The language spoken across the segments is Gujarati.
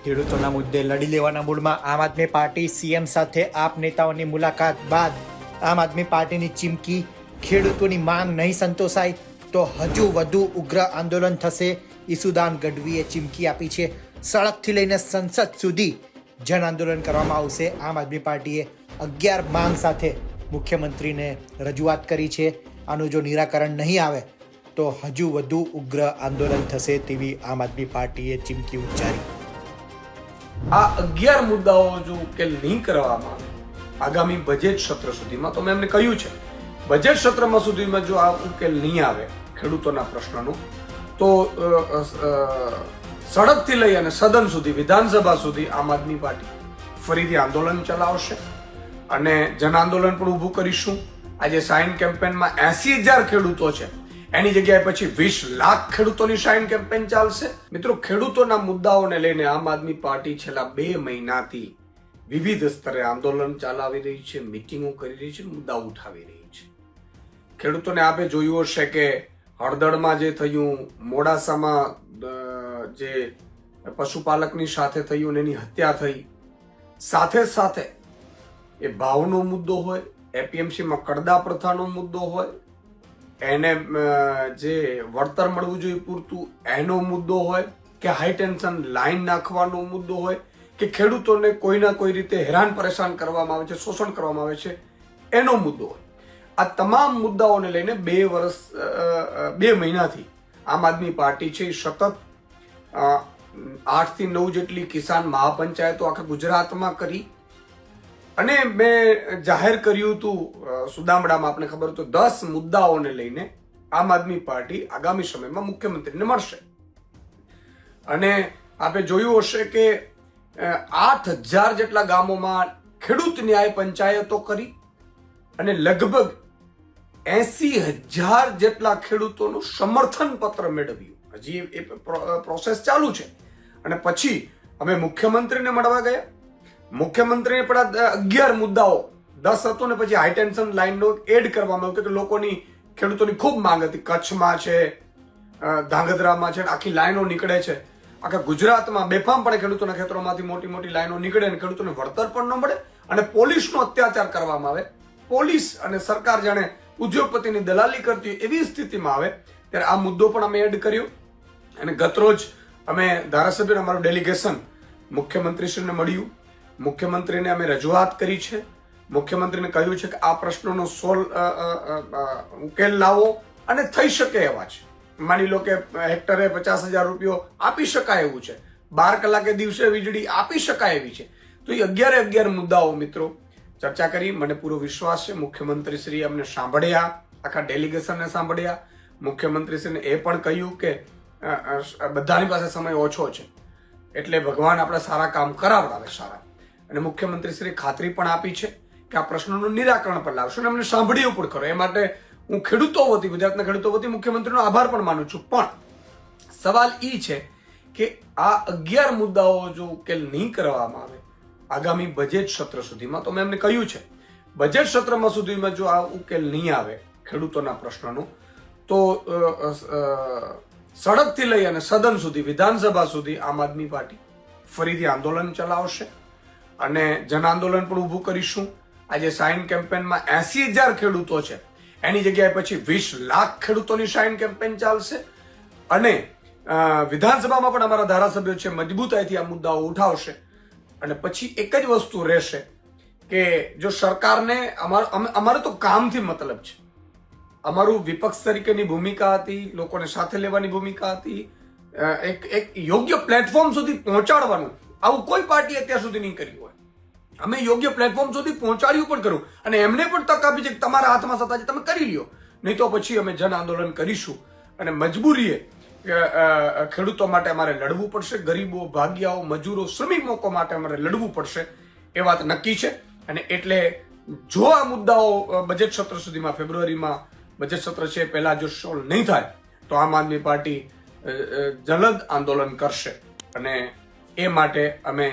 ખેડૂતોના મુદ્દે લડી લેવાના મૂડમાં આમ આદમી પાર્ટી સીએમ સાથે આપ નેતાઓની મુલાકાત બાદ આમ આદમી પાર્ટીની ચીમકી, ખેડૂતોની માંગ નહીં સંતોષાય તો હજુ વધુ ઉગ્ર આંદોલન થશે. ઈસુદાન ગઢવીએ ચીમકી આપી છે. સડકથી લઈને સંસદ સુધી જન આંદોલન કરવામાં આવશે. આમ આદમી પાર્ટીએ 11 માંગ સાથે મુખ્યમંત્રીને રજૂઆત કરી છે. આનું જો નિરાકરણ નહીં આવે તો હજુ વધુ ઉગ્ર આંદોલન થશે તેવી આમ આદમી પાર્ટીએ ચીમકી ઉચ્ચારી. આ 11 મુદ્દાઓ જો ઉકેલ નહીં કરવામાં આવે આગામી બજેટ સત્ર સુધીમાં, તો મેં એમને કહ્યું છે બજેટ સત્રમાં સુધીમાં જો આ ઉકેલ નહીં આવે ખેડૂતોના પ્રશ્નનો, તો સડકથી લઈ અને સદન સુધી, વિધાનસભા સુધી આમ આદમી પાર્ટી ફરીથી આંદોલન ચલાવશે અને જન આંદોલન પણ ઊભું કરીશું. આજે સાઇન કેમ્પેનમાં 80,000 ખેડૂતો છે, એની જગ્યાએ પછી 20 લાખ ખેડૂતોની સાઇન કેમ્પેન ચાલશે. મિત્રો, ખેડૂતોના મુદ્દાઓને લઈને આમ આદમી પાર્ટી છેલ્લા 2 મહિનાથી વિવિધ સ્તરે આંદોલન ચલાવી રહી છે, મિટિંગો કરી રહી છે, મુદ્દા ઉઠાવી રહી છે. ખેડૂતોને આપે જોયું હશે કે હળદળમાં જે થયું, મોડાસામાં જે પશુપાલકની સાથે થયું એની હત્યા થઈ, સાથે સાથે એ ભાવનો મુદ્દો હોય, એપીએમસીમાં કડદા પ્રથાનો મુદ્દો હોય, એને જે વળતર મળવું જોઈએ પૂરતું એનો મુદ્દો હોય, કે હાઈ ટેન્શન લાઈન નાખવાનો મુદ્દો હોય, કે ખેડૂતોને કોઈના કોઈ રીતે હેરાન પરેશાન કરવામાં આવે છે, શોષણ કરવામાં આવે છે, એનો મુદ્દો હોય. આ તમામ મુદ્દાઓને લઈને 2 મહિનાથી આમ આદમી પાર્ટી છે એ સતત 8 થી 9 જેટલી કિસાન મહાપંચાયતો આખા ગુજરાતમાં કરી અને મેં જાહેર કર્યું હતું સુદામડામાં, આપને ખબર તો 10 મુદ્દાઓને લઈને આમ આદમી પાર્ટી આગામી સમયમાં મુખ્યમંત્રીને મળશે. અને આપે જોયું હશે કે 8,000 જેટલા ગામોમાં ખેડૂત ન્યાય પંચાયતો કરી અને લગભગ 80,000 જેટલા ખેડૂતોનું સમર્થન પત્ર મેળવ્યું. હજી એ પ્રોસેસ ચાલુ છે. અને પછી અમે મુખ્યમંત્રીને મળવા ગયા. મુખ્યમંત્રીને પણ 11 મુદ્દાઓ 10 હતો ને પછી હાઈ ટેન્શન લાઈનનો એડ કરવામાં આવ્યો કે લોકોની, ખેડૂતોની ખૂબ માંગ હતી. કચ્છમાં છે, ધાંગધ્રામાં છે, આખી લાઈનો નીકળે છે. આખા ગુજરાતમાં બેફામપણે ખેડૂતોના ખેતરોમાંથી મોટી મોટી લાઈનો નીકળે અને ખેડૂતોને વળતર પણ ન મળે અને પોલીસનો અત્યાચાર કરવામાં આવે. પોલીસ અને સરકાર જાણે ઉદ્યોગપતિની દલાલી કરતી હોય એવી સ્થિતિમાં આવે ત્યારે આ મુદ્દો પણ અમે એડ કર્યો. અને ગતરોજ અમે ધારાસભ્ય, અમારું ડેલિગેશન મુખ્યમંત્રીશ્રીને મળ્યું. મુખ્યમંત્રીને અમે રજૂઆત કરી છે. મુખ્યમંત્રીને કહ્યું છે કે આ પ્રશ્નોનો ઉકેલ લાવો અને થઈ શકે એવા છે. માની લો કે હેક્ટરે 50,000 રૂપિયો આપી શકાય એવું છે, 12 કલાકે દિવસે વીજળી આપી શકાય એવી છે. તો એ 11 મુદ્દાઓ મિત્રો ચર્ચા કરી. મને પૂરો વિશ્વાસ છે મુખ્યમંત્રીશ્રીએ અમને સાંભળ્યા, આખા ડેલિગેશનને સાંભળ્યા. મુખ્યમંત્રીશ્રીને એ પણ કહ્યું કે બધાની પાસે સમય ઓછો છે એટલે ભગવાન આપણે સારા કામ કરાવડાવે સારા. અને મુખ્યમંત્રીશ્રીએ ખાતરી પણ આપી છે કે આ પ્રશ્નોનું નિરાકરણ પણ લાવશે અને અમને સાંભળ્યું પણ ખરો. એ માટે હું ખેડૂતો વતી, ગુજરાતના ખેડૂતો વતી મુખ્યમંત્રીનો આભાર પણ માનું છું. પણ સવાલ એ છે કે આ 11 મુદ્દાઓ જો ઉકેલ નહીં કરવામાં આવે આગામી બજેટ સત્ર સુધીમાં, તો મેં એમને કહ્યું છે બજેટ સત્રમાં સુધીમાં જો આ ઉકેલ નહીં આવે ખેડૂતોના પ્રશ્નનો, તો સડકથી લઈ અને સદન સુધી, વિધાનસભા સુધી આમ આદમી પાર્ટી ફરીથી આંદોલન ચલાવશે અને જન આંદોલન પણ ઊભું કરીશું. આજે સાઇન કેમ્પેનમાં 80,000 ખેડૂતો છે, એની જગ્યાએ પછી 20 લાખ ખેડૂતોની સાઇન કેમ્પેન ચાલશે. અને વિધાનસભામાં પણ અમારા ધારાસભ્યો છે મજબૂતાઈથી આ મુદ્દાઓ ઉઠાવશે. અને પછી એક જ વસ્તુ રહેશે કે જો સરકારને અમારે તો કામથી મતલબ છે, અમારું વિપક્ષ તરીકેની ભૂમિકા હતી, લોકોને સાથે લેવાની ભૂમિકા હતી, એક યોગ્ય પ્લેટફોર્મ સુધી પહોંચાડવાનું. આવું કોઈ પાર્ટી અત્યાર સુધી નહીં કર્યું હોય. અમે યોગ્ય પ્લેટફોર્મ સુધી પહોંચાડ્યું પણ કર્યું અને એમને પણ તક આપી છે કે તમારા હાથમાં સત્તા છે, તમે કરી લ્યો. નહીં તો પછી અમે જન આંદોલન કરીશું અને મજબૂરીએ ખેડૂતો માટે અમારે લડવું પડશે. ગરીબો, ભાગિયાઓ, મજૂરો, શ્રમિકો માટે અમારે લડવું પડશે. એ વાત નક્કી છે. અને એટલે જો આ મુદ્દાઓ બજેટ સત્ર સુધીમાં, ફેબ્રુઆરીમાં બજેટ સત્ર છે પહેલા જો સોલ્વ નહીં થાય તો આમ આદમી પાર્ટી જલદ આંદોલન કરશે. અને એ માટે અમે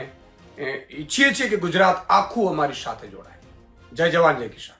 ઈચ્છીએ છીએ કે ગુજરાત આખું અમારી સાથે જોડાય. જય જવાન, જય કિસાન.